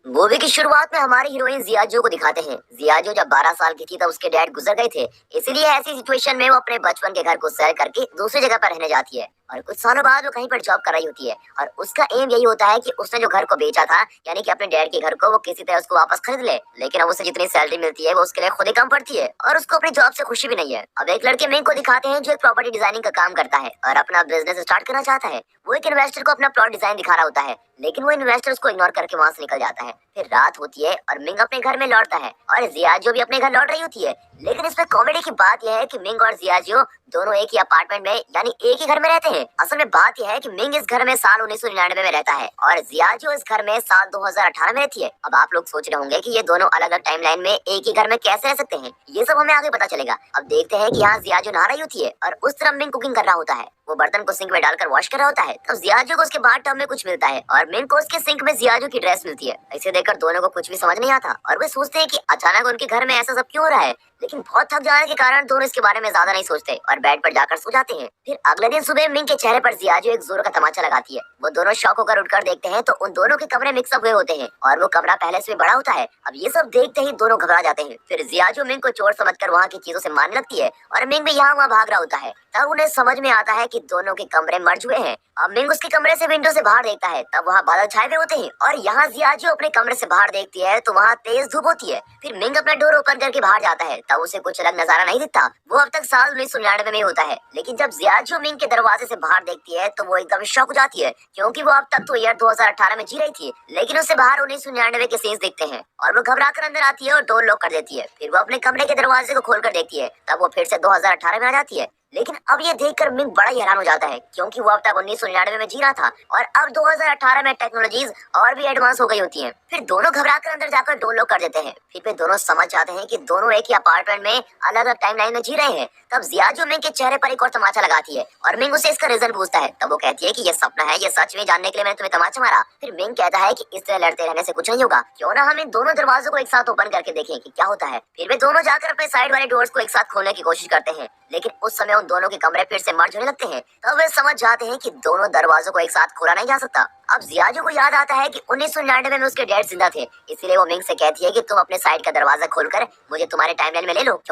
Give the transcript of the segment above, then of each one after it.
Movie की शुरुआत में हमारी हीरोइन जियाजो को दिखाते हैं। जियाजो जब 12 साल की थी तब उसके डैड गुजर गए थे, इसलिए ऐसी सिचुएशन में वो अपने बचपन के घर को सेल करके दूसरी जगह पर रहने जाती है और कुछ सालों बाद वो कहीं पर जॉब कर रही होती है और उसका एम यही होता है कि उसने जो घर को बेचा था, यानी कि अपने डैड के घर को, वो किसी तरह उसको वापस खरीद ले। लेकिन अब उसे जितनी सैलरी मिलती है वो उसके लिए खुद ही कम पड़ती है और उसको अपनी जॉब से खुशी भी नहीं है। अब एक लड़के मिंग को दिखाते हैं जो एक प्रॉपर्टी डिजाइनिंग का काम करता है और अपना बिजनेस स्टार्ट करना चाहता है। वो एक इन्वेस्टर को अपना प्लॉट डिजाइन दिखा रहा होता है, लेकिन वो इन्वेस्टर उसको इग्नोर करके वहाँ से निकल जाता है। फिर रात होती है और मिंग अपने घर में लौटता है और जियाजो भी अपने घर लौट रही होती है। लेकिन इसमें कॉमेडी की बात यह है कि मिंग और जियाजो दोनों एक ही अपार्टमेंट में, यानी एक ही घर में रहते हैं। असल में बात यह है कि मिंग इस घर में साल 1999 में रहता है और जियाजो इस घर में साल 2018 में रहती है। अब आप लोग सोच रहे होंगे कि ये दोनों अलग अलग टाइमलाइन में एक ही घर में कैसे रह सकते हैं। ये सब हमें आगे पता चलेगा। अब देखते हैं कि यहाँ जियाजो नहा रही होती है और उस तरफ मिंग कुकिंग कर रहा होता है। वो बर्तन को सिंक में डालकर वॉश कर रहा होता है। तब जियाजो को उसके बाथटब में कुछ मिलता है और मिंग को उसके सिंक में जियाजो की ड्रेस मिलती है। इसे देखकर दोनों को कुछ भी समझ नहीं आता और वे सोचते हैं कि अचानक उनके घर में ऐसा सब क्यों हो रहा है। लेकिन बहुत थक जाने के कारण दोनों इसके बारे में ज्यादा नहीं सोचते और बेड पर जाकर सो जाते हैं। फिर अगले दिन सुबह मिंग के चेहरे पर जियाजो एक जोर का तमाचा लगाती है। वो दोनों शॉक होकर उठकर देखते हैं तो उन दोनों के कमरे मिक्सअप हुए होते हैं और वो कमरा पहले से भी बड़ा होता है। अब ये सब देखते ही दोनों घबरा जाते हैं। फिर जियाजो मिंग को चोर समझकर वहाँ की चीजों से मारने लगती है और मिंग भी यहाँ वहाँ भाग रहा होता है। तब उन्हें समझ में आता है कि दोनों के कमरे मर्ज हुए हैं। अब मिंग उसके कमरे से विंडो से बाहर देखता है, तब वहाँ बादल छाए हुए होते हैं और यहाँ जियाजो अपने कमरे से बाहर देखती है तो वहाँ तेज धूप होती है। फिर मिंग अपना डोर ओपन करके बाहर जाता है, तब उसे कुछ अलग नजारा नहीं दिखता। वो अब तक साल 1999 में होता है। लेकिन जब जियाजो मिंग के दरवाजे से बाहर देखती है तो वो एकदम शॉक हो जाती है, क्योंकि वो अब तक तो ईयर 2018 में जी रही थी, लेकिन उससे बाहर 1999 के सीन्स दिखते हैं और वो घबरा कर अंदर आती है और डोर लॉक कर देती है। फिर वो अपने कमरे के दरवाजे को खोलकर देखती है, तब वो फिर से 2018 में आ जाती है। लेकिन अब ये देखकर मिंग बड़ा ही हैरान हो जाता है, क्योंकि वो अब तक 1999 में जी रहा था और अब 2018 में टेक्नोलॉजीज और भी एडवांस हो गई होती हैं। फिर दोनों घबरा कर अंदर जाकर डोर लॉक कर देते हैं। फिर वे दोनों समझ जाते हैं कि दोनों एक ही अपार्टमेंट में अलग अलग टाइमलाइन में जी रहे हैं। तब जियाजो मिंग के चेहरे पर एक और तमाचा लगाती है और मिंग उसे इसका रीजन पूछता है। तब वो कहती है कि ये सपना है, ये सच में जानने के लिए मैंने तुम्हें तमाचा मारा। फिर मिंग कहता है कि इस तरह लड़ते रहने से कुछ नहीं होगा, क्यों ना हम इन दोनों दरवाजों को एक साथ ओपन करके देखें कि क्या होता है। फिर वे दोनों जाकर अपने साइड वाले डोर्स को एक साथ खोलने की कोशिश करते हैं, लेकिन उस समय उन दोनों के कमरे फिर से मर्ज होने लगते हैं। तब वे समझ जाते हैं कि दोनों दरवाजों को एक साथ खोला नहीं जा सकता। अब जियाजो को याद आता है कि 1999 में उसके डैड जिंदा थे, इसलिए वो मिंग से कहती है कि तुम अपने साइड का दरवाजा खोलकर मुझे तुम्हारे टाइमलाइन में ले लो,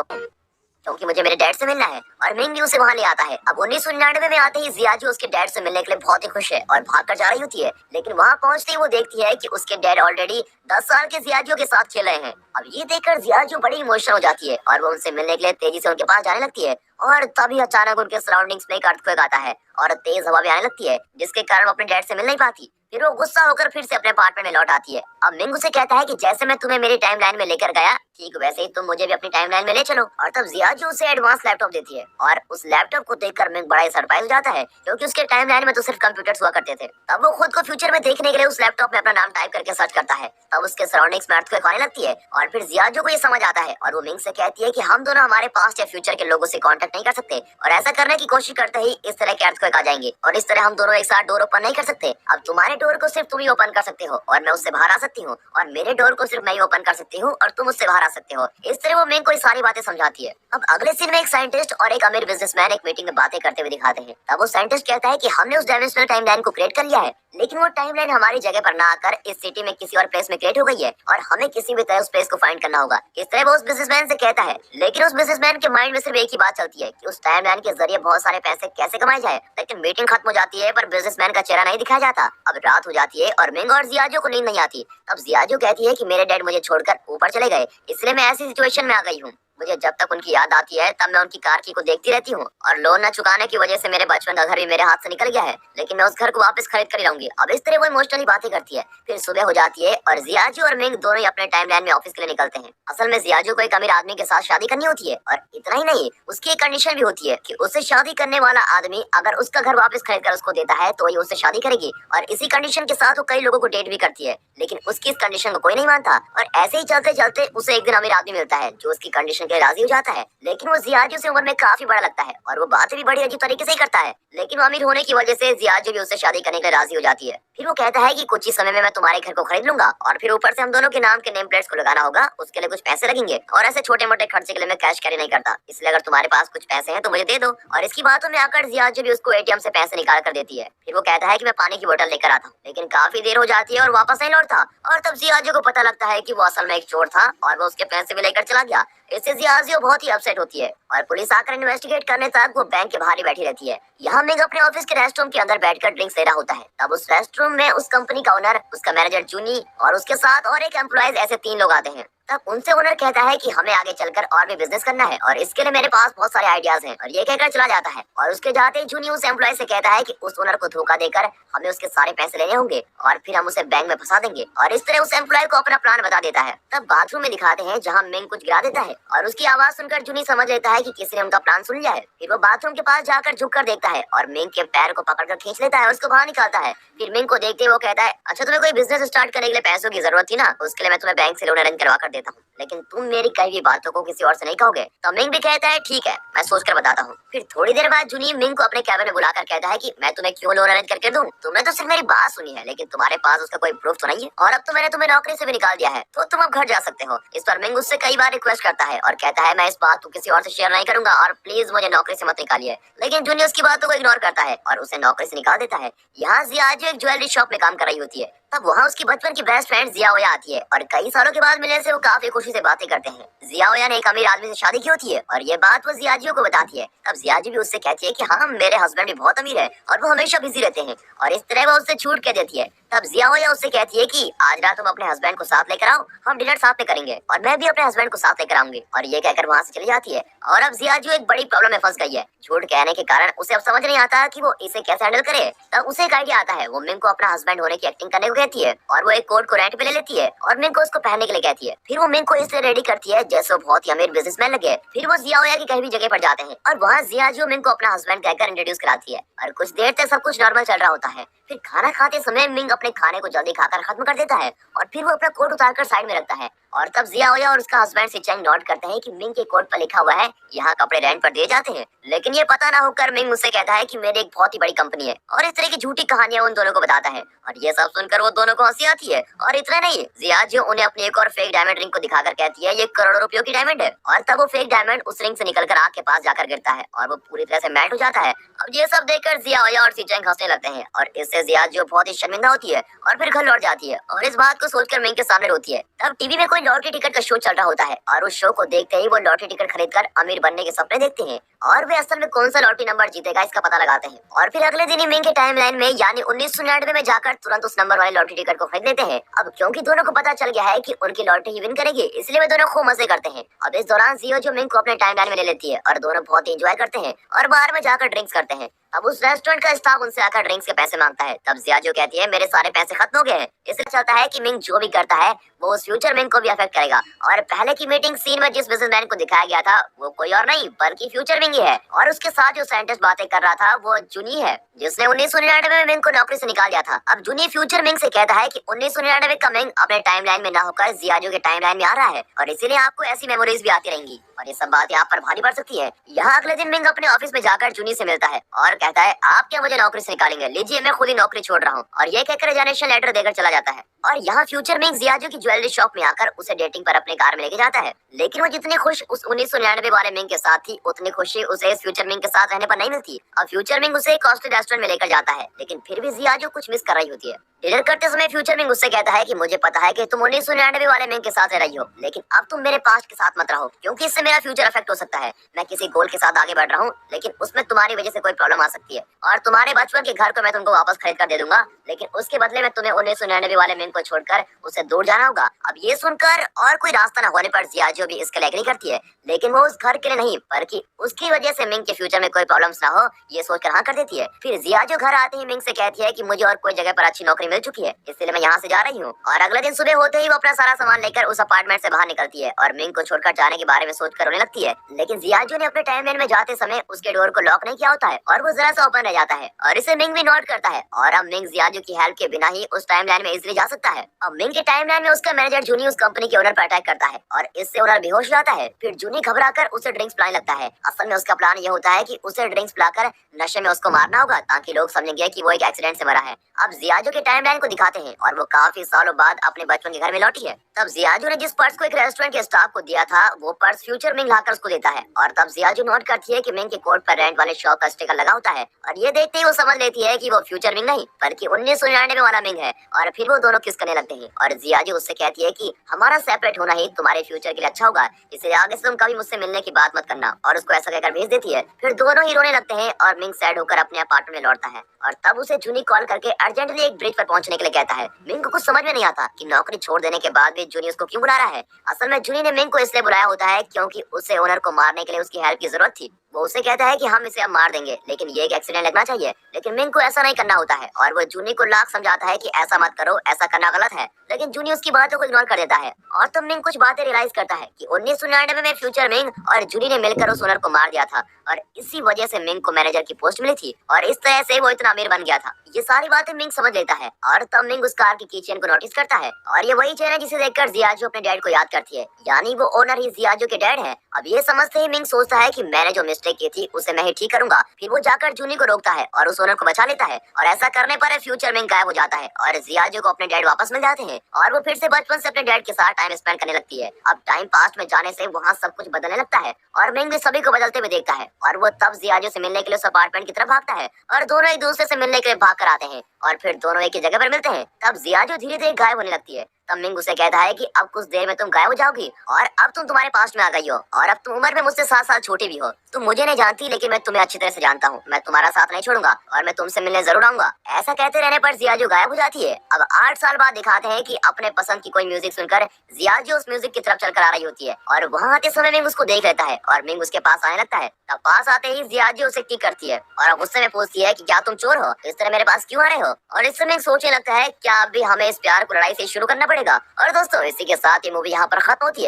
क्योंकि मुझे मेरे डैड से मिलना है। और मिंग भी उसे वहाँ ले आता है। अब 1999 में आते ही जियाजो उसके डैड से मिलने के लिए बहुत ही खुश है और भागकर जा रही होती है, लेकिन वहाँ पहुँचते ही वो देखती है कि उसके डैड ऑलरेडी 10 साल के जियाजो के साथ खेल रहे हैं। अब ये देखकर जियाजो बड़ी इमोशनल हो जाती है और वो उनसे मिलने के लिए तेजी से उनके पास जाने लगती है और तभी अचानक उनके सराउंडिंग्स में एक अर्थक्वेक आता है और तेज हवा भी आने लगती है, जिसके कारण वो अपने डैड से मिल नहीं पाती। फिर वो गुस्सा होकर फिर से अपने अपार्टमेंट में लौट आती है। अब मिंग उसे कहता है कि जैसे मैं तुम्हें मेरी टाइमलाइन में लेकर गया, ठीक वैसे ही तुम मुझे भी अपनी टाइमलाइन में ले चलो। और तब जियाजो उसे एडवांस लैपटॉप देती है और उस लैपटॉप को देखकर मिंग बड़ा ही सरप्राइज हो जाता है, क्योंकि उसके टाइमलाइन में तो सिर्फ कंप्यूटर्स हुआ करते थे। तब वो खुद को फ्यूचर में देखने के लिए उस लैपटॉप में अपना नाम टाइप करके सर्च करता है। तब उसके सराउंडिंग्स में अर्थक्वेक आने लगती है और फिर जियाजो को ये समझ आता है और वो मिंग से कहती है कि हम दोनों हमारे पास्ट या फ्यूचर के लोगों से कांटेक्ट नहीं कर सकते और ऐसा करने की कोशिश करते ही इस तरह के अर्थक्वेक आ जाएंगे और इस तरह हम दोनों एक साथ डोर ओपन नहीं कर सकते। अब तुम्हारे डोर को सिर्फ तुम ही ओपन कर सकते हो और मैं उससे बाहर आ सकती हूँ, और मेरे डोर को सिर्फ मैं ही ओपन कर सकती हूँ और तुम उससे बाहर आ सकते हो। इस तरह वो मिंग को सारी बातें समझाती है। अब अगले सीन में एक साइंटिस्ट और एक अमीर बिजनेसमैन एक मीटिंग में बातें करते हुए दिखाते हैं। तब वो साइंटिस्ट कहता है कि हमने उस डायमेंशनल टाइमलाइन को क्रिएट कर लिया है, लेकिन वो टाइमलाइन हमारी जगह पर ना आकर इस सिटी में किसी और प्लेस में क्रिएट हो गई है और हमें किसी भी तरह उस प्लेस को फाइंड करना होगा। इस तरह वो उस बिजनेसमैन से कहता है, लेकिन उस बिजनेसमैन के माइंड में सिर्फ एक ही बात चलती है कि उस टाइमलाइन के जरिए बहुत सारे पैसे कैसे कमाए जाए। लेकिन मीटिंग खत्म हो जाती है पर बिजनेसमैन का चेहरा नहीं दिखाया जाता। अब रात हो जाती है और मिंग और जियाजो को नींद नहीं आती। तब जियाजो कहती है कि मेरे डैड मुझे छोड़कर ऊपर चले गए, इसलिए मैं ऐसी सिचुएशन में आ गई हूँ। मुझे जब तक उनकी याद आती है तब मैं उनकी कार की को देखती रहती हूँ और लोन न चुकाने की वजह से मेरे बचपन का घर भी मेरे हाथ से निकल गया है, लेकिन मैं उस घर को वापस खरीद कर ही रहूंगी। अब इस तरह वो इमोशनली बातें करती है। फिर सुबह हो जाती है और जियाजो और मिंग दोनों ही अपने टाइमलाइन में ऑफिस के लिए निकलते हैं। असल में जियाजो को एक अमीर आदमी के साथ शादी करनी होती है और इतना ही नहीं, उसकी एक कंडीशन भी होती है कि उससे शादी करने वाला आदमी अगर उसका घर वापस खरीद कर उसको देता है तो ही उससे शादी करेगी। और इसी कंडीशन के साथ वो कई लोगों को डेट भी करती है, लेकिन उसकी इस कंडीशन को कोई नहीं मानता। और ऐसे ही चलते चलते उसे एक दिन अमीर आदमी मिलता है जो उसकी कंडीशन के लिए राजी हो जाता है। लेकिन वो जियाजू से उम्र में काफी बड़ा लगता है और वो बातें भी बड़ी अजीब तरीके से ही करता है। लेकिन वो अमीर होने की वजह से जियाजू भी उससे शादी करने के लिए राजी हो जाती है। फिर वो कहता है कि कुछ ही समय में मैं तुम्हारे घर को खरीद लूंगा और फिर ऊपर से हम दोनों के नाम के नेम प्लेट्स को लगाना होगा, उसके लिए कुछ पैसे लगेंगे और ऐसे छोटे मोटे खर्चे के लिए मैं कैश कैरी नहीं करता, इसलिए अगर तुम्हारे पास कुछ पैसे हैं तो मुझे दे दो। और इसकी बातों में आकर जियाजू भी उसको एटीएम से पैसे निकाल कर देती है। फिर वो कहता है कि मैं पानी की बोतल लेकर आता हूँ, लेकिन काफी देर हो जाती है और वापस नहीं लौटता। और तब जियाजू को पता लगता है कि वो असल में एक चोर था और वो उसके पैसे भी लेकर चला गया। इससे जियाजू बहुत ही अपसेट होती है और पुलिस आकर इन्वेस्टिगेट करने तक वो बैंक के बाहर ही बैठी रहती है। यहाँ मिंग अपने ऑफिस के रेस्ट रूम के अंदर बैठकर ड्रिंक्स ले रहा होता है। तब उस रेस्ट रूम में उस कंपनी का ओनर, उसका मैनेजर जूनी और उसके साथ और एक एम्प्लॉइज, ऐसे 3 लोग आते हैं। तब उनसे ओनर कहता है कि हमें आगे चलकर और भी बिजनेस करना है और इसके लिए मेरे पास बहुत सारे आइडियाज हैं, और ये कहकर चला जाता है। और उसके जाते ही जूनी उस एम्प्लॉय से कहता है कि उस ओनर को धोखा देकर हमें उसके सारे पैसे लेने होंगे और फिर हम उसे बैंक में फंसा देंगे। और इस तरह उस एम्प्लॉय को अपना प्लान बता देता है। तब बाथरूम में दिखाते हैं जहाँ मिंग कुछ गिरा देता है और उसकी आवाज सुनकर जूनी समझ लेता है कि किसी ने उनका प्लान सुन लिया है। फिर वो बाथरूम के पास जाकर झुककर देखता है और मिंग के पैर को पकड़कर खींच लेता है और उसको बाहर निकालता है। फिर मिंग को देखते वो कहता है, अच्छा तुम्हें कोई बिजनेस स्टार्ट करने के लिए पैसों की जरूरत थी ना, उसके लिए मैं तुम्हें बैंक से लोन अरेंज करवा कर देता हूँ, लेकिन तुम मेरी कही हुई बातों को किसी और से नहीं कहोगे। तो मिंग भी कहता है ठीक है, मैं सोच कर बताता हूँ। फिर थोड़ी देर बाद जूनी मिंग को अपने कैबिन में बुलाकर कहता है कि मैं तुम्हें क्यों लोन अरेंज करके दूं, तुमने तो सिर्फ मेरी बात सुनी है लेकिन तुम्हारे पास उसका कोई प्रूफ तो नहीं है, और अब तो मैंने तुम्हें नौकरी से भी निकाल दिया है, तो तुम अब घर जा सकते हो। इस पर मिंग उससे कई बार रिक्वेस्ट करता है और कहता है मैं इस बात को किसी और से शेयर नहीं करूंगा और प्लीज मुझे नौकरी से मत निकालिए, लेकिन जूनी उसकी बातों को इग्नोर करता है और उसे नौकरी से निकाल देता है। यहाँ जियाजू एक ज्वेलरी शॉप में काम कर रही होती है। तब वहाँ उसकी बचपन की बेस्ट फ्रेंड जियाओया आती है और कई सालों के बाद मिलने से वो काफी खुशी से बातें करते हैं। जियाओया ने एक अमीर आदमी से शादी की होती है और ये बात वो जियाजू को बताती है। तब जियाजू भी उससे कहती है कि हाँ मेरे हस्बैंड भी बहुत अमीर है और वो हमेशा बिजी रहते हैं, और इस तरह वो उससे छूट के देती है। तब जियाओया उससे कहती है कि आज रात तुम अपने हस्बैंड को साथ लेकर आओ, हम डिनर साथ में करेंगे और मैं भी अपने हस्बैंड को साथ लेकर आऊंगी, और ये कहकर वहाँ से चली जाती है। और अब जियाजू एक बड़ी प्रॉब्लम में फंस गई है। झूठ कहने के कारण उसे अब समझ नहीं आता कि वो इसे कैसे हैंडल करे। तब उसे एक आइडिया आता है। वो मिंग को अपना हस्बैंड होने की एक्टिंग करने को कहती है और वो एक कोट को रेंट पे ले लेती है और मिंग को उसको पहनने के लिए कहती है। फिर वो मिंग को इसलिए रेडी करती है जैसे वो बहुत ही अमीर बिजनेसमैन लगे। फिर वो जियाओया की कहीं भी जगह पर जाते हैं और वहाँ जियाजू मिंग को अपना हस्बैंड कहकर इंट्रोड्यूस कराती है और कुछ देर तक सब कुछ नॉर्मल चल रहा होता है। फिर खाना खाते समय मिंग अपने खाने को जल्दी खाकर खत्म कर देता है और फिर वो अपना कोट उतारकर साइड में रखता है। और तब जियाओया और उसका हस्बैंड सिचेंग नोट करते हैं कि मिंग के कोट पर लिखा हुआ है यहाँ कपड़े रेंट पर दिए जाते हैं, लेकिन ये पता ना होकर मिंग मुझसे कहता है कि मेरी एक बहुत ही बड़ी कंपनी है और इस तरह की झूठी कहानियां उन दोनों को बताता है। और ये सब सुनकर वो दोनों को हंसी आती है। और इतना नहीं, जियाजू उन्हें अपनी एक और फेक डायमंड रिंग को दिखाकर कहती है ये करोड़ों रुपयों की डायमंड है, और तब वो फेक डायमंड उस रिंग से निकलकर आग के पास जाकर गिरता है और वो पूरी तरह से मेल्ट हो जाता है। अब ये सब देखकर जियाओया और सिचेंग हंसने लगते हैं और इससे जियाजू बहुत ही शर्मिंदा होती है और फिर घर लौट जाती है और इस बात को सोचकर मिंग के सामने रोती है। तब टीवी में कोई लॉटरी टिकट का शो चल रहा होता है और उस शो को देखते ही वो लॉटरी टिकट खरीदकर अमीर बनने के सपने देखते हैं और वे असल में कौन सा लॉटरी नंबर जीतेगा इसका पता लगाते हैं। और फिर अगले दिन ही मिंग के टाइमलाइन में यानी 1999 में जाकर तुरंत उस नंबर वाले लॉटरी टिकट को खरीद लेते हैं। अब क्योंकि दोनों को पता चल गया है कि उनकी लॉटरी ही विन करेगी, इसलिए वे दोनों खूब मजे करते हैं। अब इस दौरान जियाजू मिंग को अपने टाइमलाइन में ले लेती है और दोनों बहुत ही एंजॉय करते हैं और बाहर में जाकर ड्रिंक्स करते हैं। अब उस रेस्टोरेंट का स्टाफ उनसे आकर ड्रिंक्स के पैसे मांगता है। तब जियाजू कहती है मेरे सारे पैसे खत्म हो गए हैं। इससे चलता है कि मिंग जो भी करता है वो उस फ्यूचर मिंग को भी अफेक्ट करेगा। और पहले की मीटिंग सीन में जिस बिजनेसमैन को दिखाया गया था वो कोई और नहीं बल्कि फ्यूचर मिंग ही है, और उसके साथ जो साइंटिस्ट बातें कर रहा था वो जूनी है जिसने 1999 में मिंग को नौकरी से निकाल दिया था। अब जूनी फ्यूचर मिंग से कहता है कि 1999 का मिंग अपने टाइमलाइन में ना होकर जियाजू के टाइमलाइन में आ रहा है और इसीलिए आपको ऐसी मेमोरीज भी आती रहेंगी और ये सब बातें आप पर भारी पड़ सकती है। यहाँ अगले दिन मिंग अपने ऑफिस में जाकर जूनी से मिलता है और कहता है आप क्या मुझे नौकरी से निकालेंगे, लीजिए मैं खुद ही नौकरी छोड़ रहा हूँ, और ये कहकर रेजिग्नेशन लेटर देकर चला जाता है। और यहाँ फ्यूचर मिंग जियाजू की ज्वेलरी शॉप में आकर उसे डेटिंग पर अपने कार में लेके जाता है, लेकिन वो जितनी खुश उस 1999 वाले मिंग के साथ थी उतनी खुशी उसे इस फ्यूचर मिंग के साथ रहने पर नहीं मिलती। अब फ्यूचर मिंग उसे एक कॉस्टली रेस्टोरेंट में लेकर जाता है, लेकिन फिर भी जियाजू कुछ मिस कर रही होती है। डिनर करते समय फ्यूचर मिंग उससे कहता है कि मुझे पता है कि तुम 1999 वाले मिंग के साथ रह रही हो, लेकिन अब तुम मेरे पास्ट के साथ मत रहो क्योंकि इससे मेरा फ्यूचर अफेक्ट हो सकता है। मैं किसी गोल के साथ आगे बढ़ रहा हूँ लेकिन उसमें तुम्हारी वजह से कोई प्रॉब्लम आ सकती है और तुम्हारे बचपन के घर को मैं तुमको वापस खरीद कर दे दूंगा, लेकिन उसके बदले में तुम्हें 1999 वाले मिंग को छोड़कर उसे दूर जाना होगा। अब ये सुनकर और कोई रास्ता न होने पर जियाजू भी इसके लिए एग्री करती है, लेकिन वो उस घर के लिए नहीं बल्कि उसकी वजह से मिंग के फ्यूचर में कोई प्रॉब्लम्स ना हो ये सोचकर हाँ कर देती है। फिर जियाजू घर आते ही मिंग से कहती है कि मुझे और कोई जगह पर अच्छी नौकरी मिल चुकी है, इसलिए मैं यहाँ से जा रही हूँ। और अगले दिन सुबह होते ही वो अपना सारा सामान लेकर उस अपार्टमेंट से बाहर निकलती है और मिंग को छोड़कर जाने के बारे में सोचकर रोने लगती है, लेकिन जियाजू ने अपने टाइमलाइन में जाते समय उसके डोर को लॉक नहीं किया होता है और वो जरा सा ओपन रह जाता है और इसे मिंग भी नोट करता है और अब मिंग जियाजू की हेल्प के बिना ही उस टाइमलाइन में इजीली जा सकता है। अब मिंग के टाइमलाइन में उसका मैनेजर जूनी उस कंपनी के ओनर पर अटैक करता है और इससे ओनर बेहोश हो जाता है। फिर जूनी जूनी घबराकर उसे ड्रिंक्स पिलाने लगता है। असल में उसका प्लान ये होता है कि उसे ड्रिंक्स पिलाकर नशे में उसको मारना होगा ताकि लोग समझेंगे कि वो एक एक्सीडेंट से मरा है। अब जियाजो के टाइमलाइन को दिखाते हैं और वो काफी सालों बाद अपने बचपन के घर में लौटी है। तब जियाजो ने जिस पर्स को एक रेस्टोरेंट के स्टाफ को दिया था वो पर्स फ्यूचर मिंग लाकर उसको देता है और तब जियाजो नोट करती है कि मिंग के कोट पर रेंट वाले शॉप का स्टिकर लगा होता है और ये देखते ही वो समझ लेती है कि वो फ्यूचर मिंग नहीं बल्कि 1999 वाला मिंग है और फिर वो दोनों किस करने लगते हैं और जियाजो उससे कहती है कि हमारा सेपरेट होना ही तुम्हारे फ्यूचर के लिए अच्छा होगा, इसलिए आगे से तुम कभी मुझसे मिलने की बात मत करना और उसको ऐसा कहकर भेज देती है। फिर दोनों ही रोने लगते हैं और मिंग सैड होकर अपने अपार्टमेंट में लौटता है और तब उसे जूनी कॉल करके अर्जेंटली एक ब्रिज पर पहुंचने के लिए कहता है। मिंग को कुछ समझ में नहीं आता कि नौकरी छोड़ देने के बाद भी जूनी उसको क्यों बुला रहा है। असल में जूनी ने मिंग को इसलिए बुलाया होता है क्योंकि उसे ओनर को मारने के लिए उसकी हेल्प की जरूरत थी। वो उसे कहता है कि हम इसे अब मार देंगे लेकिन ये एक एक्सीडेंट लगना चाहिए, लेकिन मिंग को ऐसा नहीं करना होता है और वो जूनी को लाख समझाता है कि ऐसा मत करो, ऐसा करना गलत है, लेकिन जूनी उसकी बातों को इग्नोर कर देता है। और तब मिंग कुछ बातें रियलाइज करता है कि 1999 में फ्यूचर मिंग और जूनी ने मिलकर उस ओनर को मार दिया था और इसी वजह से मिंग को मैनेजर की पोस्ट मिली थी और इस तरह से वो इतना अमीर बन गया था। ये सारी बातें मिंग समझ लेता है और तब मिंग उस कार की कीचेन को नोटिस करता है और ये वही चेन है जिसे देखकर जियाजो अपने डैड को याद करती है, यानी वो ओनर ही जियाजो के डैड है। अब ये समझते ही मिंग सोचता है कि मैंने जो मिस्टेक की थी उसे मैं ही ठीक करूंगा। फिर वो जाकर जूनी को रोकता है और उस ओनर को बचा लेता है और ऐसा करने पर फ्यूचर मिंग गायब हो जाता है और जियाजो को अपने डैड वापस मिल जाते हैं और वो फिर से बचपन से अपने डैड के साथ टाइम स्पेंड करने लगती है। अब टाइम पास्ट में जाने से वहाँ सब कुछ बदलने लगता है और मिंग भी सभी को बदलते हुए देखता है और वो तब जियाजो से मिलने के लिए उस अपार्टमेंट की तरफ भागता है और दोनों एक दूसरे से मिलने के लिए भाग कर आते हैं और फिर दोनों एक ही जगह पर मिलते हैं। तब जियाजो धीरे धीरे गायब होने लगती है। तब मिंग उसे कहता है कि अब कुछ देर में तुम गायब हो जाओगी और अब तुम तुम्हारे पास में आ गई हो और अब तुम उम्र में मुझसे 7 साल छोटी भी हो। तुम मुझे नहीं जानती लेकिन मैं तुम्हें अच्छी तरह से जानता हूँ, मैं तुम्हारा साथ नहीं छोड़ूंगा और मैं तुमसे मिलने जरूर आऊंगा। ऐसा कहते रहने पर जियाजो गायब हो जाती है। अब 8 साल बाद दिखाते हैं कि अपने पसंद की कोई म्यूजिक सुनकर जियाजो उस म्यूजिक की तरफ चलकर आ रही होती है और वहाँ आते समय मिंग उसको देख लेता है और मिंग उसके पास आने लगता है। तब पास आते ही जियाजो उसे किक करती है और गुस्से में पूछती है कि क्या तुम चोर हो, इस तरह मेरे पास क्यों आ रहे हो। और इस समय सोचने लगता है क्या अब भी हमें इस प्यार को लड़ाई से शुरू करना पड़ेगा। और दोस्तों इसी के साथ ये मूवी यहाँ पर खत्म होती है।